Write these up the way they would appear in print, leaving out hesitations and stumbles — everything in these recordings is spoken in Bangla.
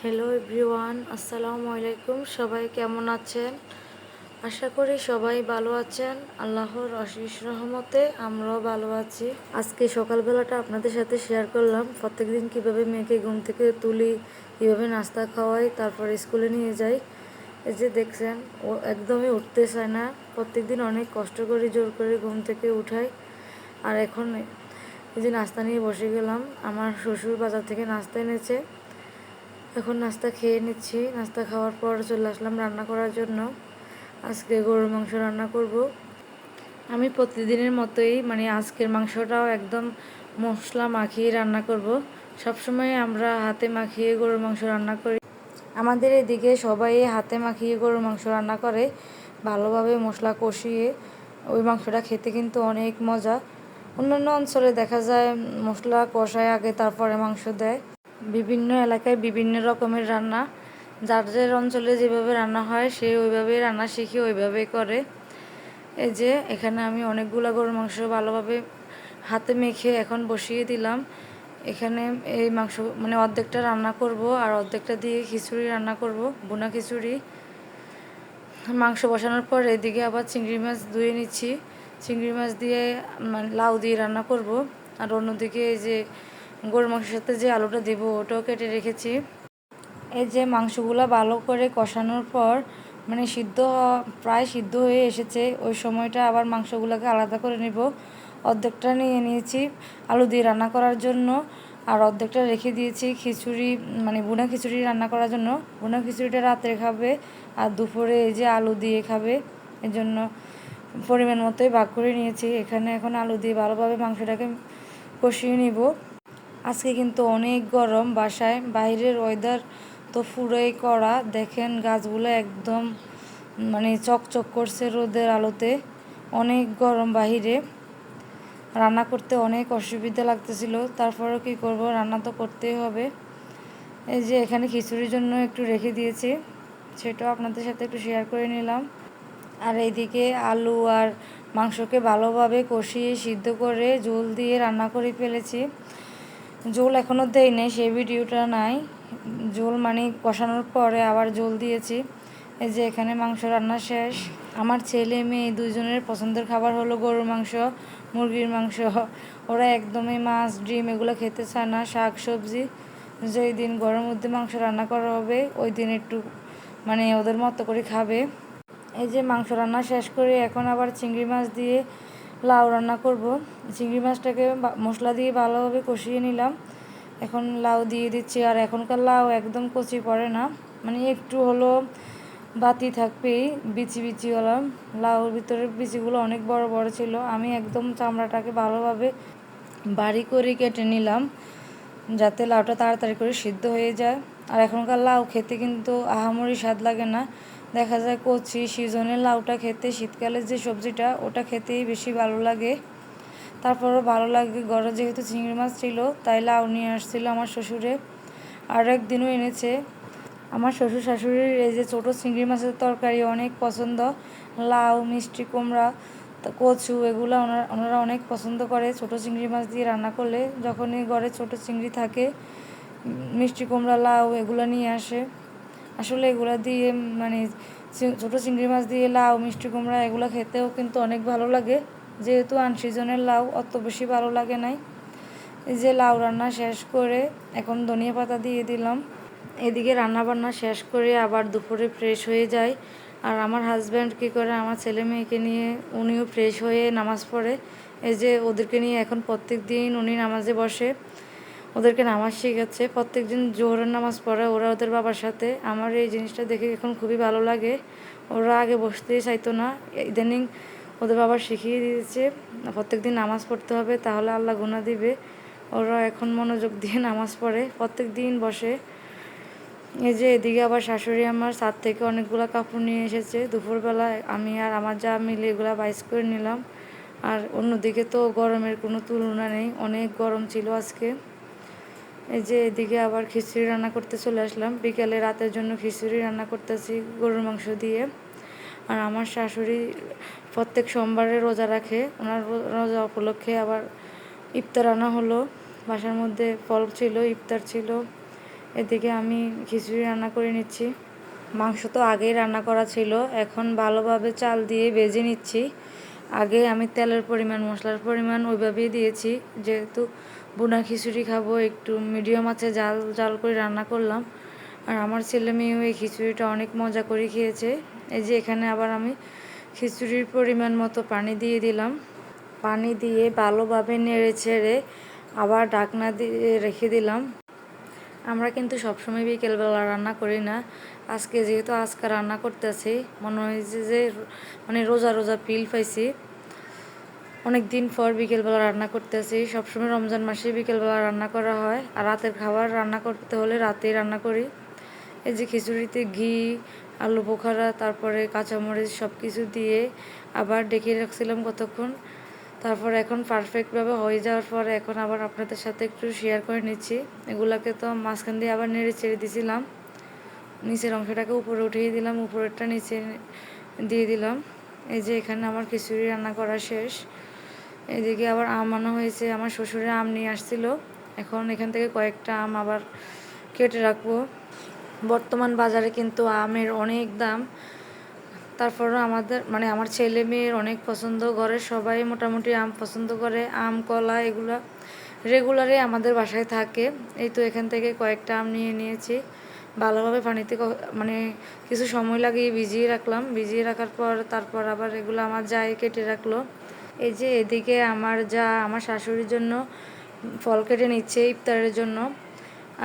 হ্যালো এভরিওয়ান, আসসালামু আলাইকুম। সবাই কেমন আছেন? আশা করি সবাই ভালো আছেন। আল্লাহর অশেষ রহমতে আমরাও ভালো আছি। আজকে সকালবেলাটা আপনাদের সাথে শেয়ার করলাম প্রত্যেকদিন কিভাবে মেয়েকে ঘুম থেকে তুলি, কীভাবে নাস্তা খাওয়াই, তারপরে স্কুলে নিয়ে যাই। এই যে দেখছেন, ও একদমই উঠতে চায় না। প্রত্যেকদিন অনেক কষ্ট করে জোর করে ঘুম থেকে উঠাই। আর এখন এই যে নাস্তা নিয়ে বসে গেলাম। আমার শ্বশুর বাজার থেকে নাস্তা এনেছে, এখন নাস্তা খেয়ে নিচ্ছি। নাস্তা খাওয়ার পর চলে আসলাম রান্না করার জন্য। আজকে গরুর মাংস রান্না করব। আমি প্রতিদিনের মতোই আজকের মাংসটাও একদম মশলা মাখিয়ে রান্না করব। সবসময় আমরা হাতে মাখিয়ে গরুর মাংস রান্না করি। আমাদের এদিকে সবাই হাতে মাখিয়ে গরুর মাংস রান্না করে, ভালোভাবে মশলা কষিয়ে। ওই মাংসটা খেতে কিন্তু অনেক মজা। অন্যান্য অঞ্চলে দেখা যায় মশলা কষায় আগে, তারপরে মাংস দেয়। বিভিন্ন এলাকায় বিভিন্ন রকমের রান্না, যার যার অঞ্চলে যেভাবে রান্না হয় সে ওইভাবেই রান্না শিখে ওইভাবেই করে। এই যে এখানে আমি অনেকগুলো গরুর মাংস ভালোভাবে হাতে মেখে এখন বসিয়ে দিলাম। এখানে এই মাংস অর্ধেকটা রান্না করব আর অর্ধেকটা দিয়ে খিচুড়ি রান্না করব, ভুনা খিচুড়ি। মাংস বসানোর পর এদিকে আবার চিংড়ি মাছ ধুয়ে নিচ্ছি। চিংড়ি মাছ দিয়ে লাউ দিয়ে রান্না করব। আর অন্যদিকে এই যে গরুর মাংসের সাথে যে আলুটা দিব ওটাও কেটে রেখেছি। এই যে মাংসগুলো ভালো করে কষানোর পর প্রায় সিদ্ধ হয়ে এসেছে, ওই সময়টা আবার মাংসগুলোকে আলাদা করে নেব। অর্ধেকটা নিয়ে নিয়েছি আলু দিয়ে রান্না করার জন্য, আর অর্ধেকটা রেখে দিয়েছি খিচুড়ি ভুনা খিচুড়ি রান্না করার জন্য। ভুনা খিচুড়িটা রাত্রে খাবে আর দুপুরে এই যে আলু দিয়ে খাবে, এর জন্য পরিমাণ মতোই ভাগ করে নিয়েছি। এখানে এখন আলু দিয়ে ভালোভাবে মাংসটাকে কষিয়ে নিব। আজকে কিন্তু অনেক গরম বাসায়, বাইরের ওয়েদার তো পুরোই কড়া। দেখেন গাছগুলো একদম চকচক করছে রোদের আলোতে। অনেক গরম বাহিরে, রান্না করতে অনেক অসুবিধা লাগতেছিল। তারপরেও কি করব, রান্না তো করতেই হবে। এই যে এখানে খিচুড়ির জন্য একটু রেখে দিয়েছি, সেটাও আপনাদের সাথে একটু শেয়ার করে নিলাম। আর এইদিকে আলু আর মাংসকে ভালোভাবে কষিয়ে সিদ্ধ করে ঝোল দিয়ে রান্না করে ফেলেছি। ঝোল এখনও দেই নেই, সেই ভিডিওটা নাই। ঝোল কষানোর পরে আবার ঝোল দিয়েছি। এই যে এখানে মাংস রান্না শেষ। আমার ছেলে মেয়ে দুইজনের পছন্দের খাবার হলো গরুর মাংস, মুরগির মাংস। ওরা একদমই মাছ ডিম এগুলো খেতে চায় না। শাক সবজি, যেই দিন গরমের মধ্যে মাংস রান্না করা হবে ওই দিন একটু ওদের মতো করে খাবে। এই যে মাংস রান্না শেষ করে এখন আবার চিংড়ি মাছ দিয়ে লাউ রান্না করব। চিংড়ি মাছটাকে মশলা দিয়ে ভালোভাবে কষিয়ে নিলাম। এখন লাউ দিয়ে দিচ্ছি। আর এখনকার লাউ একদম কচি পড়ে না, একটু হলো বাতি থাকবেই। বিচি বিচিওয়ালা লাউর ভিতরে বিচিগুলো অনেক বড় বড় ছিল। আমি একদম চামড়াটাকে ভালোভাবে বাড়ি করে কেটে নিলাম, যাতে লাউটা তাড়াতাড়ি করে সিদ্ধ হয়ে যায়। আর এখনকার লাউ খেতে কিন্তু আহামরি স্বাদ লাগে না। দেখা যায় কচি সিজনের লাউটা খেতে, শীতকালের যে সবজিটা ওটা খেতেই বেশি ভালো লাগে। তারপরও ভালো লাগে, ঘরে যেহেতু চিংড়ি মাছ ছিল তাই লাউ নিয়ে আসছিল আমার শ্বশুরে। আর একদিনও এনেছে। আমার শ্বশুর শাশুড়ির এই যে ছোটো চিংড়ি মাছের তরকারি অনেক পছন্দ। লাউ, মিষ্টি কুমড়া, কচু এগুলো ওনারা অনেক পছন্দ করে ছোটো চিংড়ি মাছ দিয়ে রান্না করলে। যখনই ঘরে ছোটো চিংড়ি থাকে, মিষ্টি কুমড়া, লাউ এগুলো নিয়ে আসে। আসলে এগুলো দিয়ে ছোটো চিংড়ি মাছ দিয়ে লাউ, মিষ্টি কুমড়া এগুলো খেতেও কিন্তু অনেক ভালো লাগে। যেহেতু আনসিজনের লাউ অত বেশি ভালো লাগে নাই। এই যে লাউ রান্না শেষ করে এখন ধনিয়া পাতা দিয়ে দিলাম। এদিকে রান্না বান্না শেষ করে আবার দুপুরে ফ্রেশ হয়ে যায়। আর আমার হাজব্যান্ড কী করে, আমার ছেলে মেয়েকে নিয়ে উনিও ফ্রেশ হয়ে নামাজ পড়ে। এই যে ওদেরকে নিয়ে এখন প্রত্যেক দিন উনি নামাজে বসে, ওদেরকে নামাজ শিখাচ্ছে। প্রত্যেক দিন জোহরের নামাজ পড়ে ওরা ওদের বাবার সাথে। আমার এই জিনিসটা দেখে এখন খুবই ভালো লাগে। ওরা আগে বসতেই চাইতো না, ইদানিং ওদের বাবা শিখিয়ে দিয়েছে প্রত্যেক দিন নামাজ পড়তে হবে, তাহলে আল্লাহ গুনাহ দিবে। ওরা এখন মনোযোগ দিয়ে নামাজ পড়ে, প্রত্যেক দিন বসে। এই যে এদিকে আবার শাশুড়ি আমার ছাদ থেকে অনেকগুলো কাপড় নিয়ে এসেছে। দুপুরবেলায় আমি আর আমার যা মিলে এগুলো বাইস করে নিলাম। আর অন্যদিকে তো গরমের কোনো তুলনা নেই, অনেক গরম ছিল আজকে। এই যে এদিকে আবার খিচুড়ি রান্না করতে চলে আসলাম। বিকেলে রাতের জন্য খিচুড়ি রান্না করতেছি গরুর মাংস দিয়ে। আর আমার শাশুড়ি প্রত্যেক সোমবারে রোজা রাখে, ওনার রোজা উপলক্ষে আবার ইফতার আনা হলো। বাসার মধ্যে ফল ছিল, ইফতার ছিল। এদিকে আমি খিচুড়ি রান্না করে নিচ্ছি। মাংস তো আগেই রান্না করা ছিল, এখন ভালোভাবে চাল দিয়ে ভেজে নিচ্ছি। আগে আমি তেলের পরিমাণ, মশলার পরিমাণ ওইভাবেই দিয়েছি, যেহেতু বোনা খিচুড়ি খাবো, একটু মিডিয়াম আছে জাল জাল করে রান্না করলাম। আর আমার ছেলে মেয়েও এই খিচুড়িটা অনেক মজা করে খেয়েছে। এই যে এখানে আবার আমি খিচুড়ির পরিমাণ মতো পানি দিয়ে দিলাম। পানি দিয়ে ভালোভাবে নেড়ে ছেড়ে আবার ঢাকনা দিয়ে রেখে দিলাম। আমরা কিন্তু সবসময় বিকেলবেলা রান্না করি না। আজকে যেহেতু আজকে রান্না করতেছি, মনে হয়েছে যে মানে রোজা রোজা ফিল পাইছি। অনেক দিন পর বিকেলবেলা রান্না করতেছি। সবসময় রমজান মাসে বিকেলবেলা রান্না করা হয়, আর রাতের খাবার রান্না করতে হলে রাতেই রান্না করি। এই যে খিচুড়িতে ঘি, আলু বোখারা, তারপরে কাঁচামরিচ সব কিছু দিয়ে আবার ডেকে রাখছিলাম কতক্ষণ। তারপর এখন পারফেক্টভাবে হয়ে যাওয়ার পরে এখন আবার আপনাদের সাথে একটু শেয়ার করে নিচ্ছি। এগুলাকে তো মাঝখান দিয়ে আবার নেড়ে চেড়ে দিছিলাম, নিচের অংশটাকে উপরে উঠিয়ে দিলাম, উপরেরটা নিচে দিয়ে দিলাম। এই যে এখানে আমার খিচুড়ি রান্না করা শেষ। এদিকে আবার আম আনা হয়েছে, আমার শ্বশুরে আম নিয়ে আসছিল। এখন এখান থেকে কয়েকটা আম আবার কেটে রাখবো। বর্তমান বাজারে কিন্তু আমের অনেক দাম। তারপরও আমাদের মানে আমার ছেলে মেয়ের অনেক পছন্দ, ঘরের সবাই মোটামুটি আম পছন্দ করে। আম, কলা এগুলো রেগুলারই আমাদের বাসায় থাকে। এই তো এখান থেকে কয়েকটা আম নিয়ে নিয়েছি। ভালোভাবে পানিতে মানে কিছু সময় লাগিয়ে ভিজিয়ে রাখলাম। ভিজিয়ে রাখার পর তারপর আবার এগুলো আমার যাই কেটে রাখলো। এই যে এদিকে আমার শাশুড়ির জন্য ফল কেটে নিচ্ছে ইফতারের জন্য।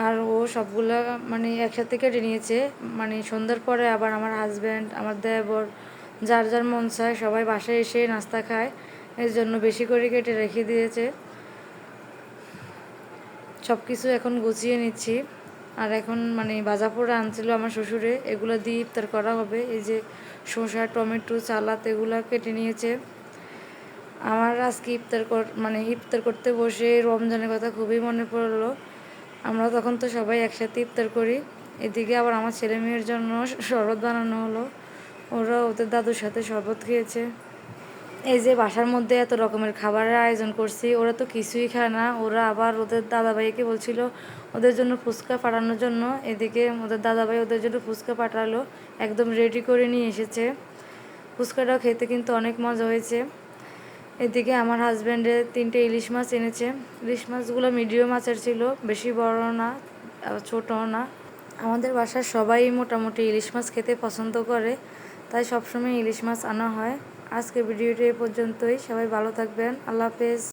আর ও সবগুলো মানে একসাথে কেটে নিয়েছে। মানে সন্ধ্যার পরে আবার আমার হাজব্যান্ড, আমার দেবর, যার যার মন চায় সবাই বাসায় এসে নাস্তা খায়, এর জন্য বেশি করে কেটে রেখে দিয়েছে। সব কিছু এখন গুছিয়ে নিচ্ছি। আর এখন মানে ভাজা পোড়া আনছিল আমার শ্বশুরে, এগুলো দিয়ে ইফতার করা হবে। এই যে শসা, টমেটো, সালাদ এগুলো কেটে নিয়েছে। আমার আজকে ইফতার করতে বসে রমজানের কথা খুবই মনে পড়লো। আমরা তখন তো সবাই একসাথে ইফতার করি। এদিকে আবার আমার ছেলে মেয়ের জন্য শরবত বানানো হলো, ওরা ওদের দাদুর সাথে শরবত খেয়েছে। এই যে বাসার মধ্যে এত রকমের খাবারের আয়োজন করছি, ওরা তো কিছুই খায় না। ওরা আবার ওদের দাদাভাইকে বলছিল ওদের জন্য ফুচকা পাঠানোর জন্য। এদিকে ওদের দাদাভাই ওদের জন্য ফুচকা পাঠালো, একদম রেডি করে নিয়ে এসেছে। ফুচকাটাও খেতে কিন্তু অনেক মজা হয়েছে। এদিকে আমার হাজব্যান্ডের 3টে ইলিশ মাছ এনেছে। ইলিশ মাছগুলো মিডিয়াম মাছের ছিল, বেশি বড় না, ছোটও না। আমাদের বাসার সবাই মোটামুটি ইলিশ মাছ খেতে পছন্দ করে, তাই সবসময় ইলিশ মাছ আনা হয়। আজকের ভিডিওটি এই পর্যন্তই। সবাই ভালো থাকবেন। আল্লাহ হাফেজ।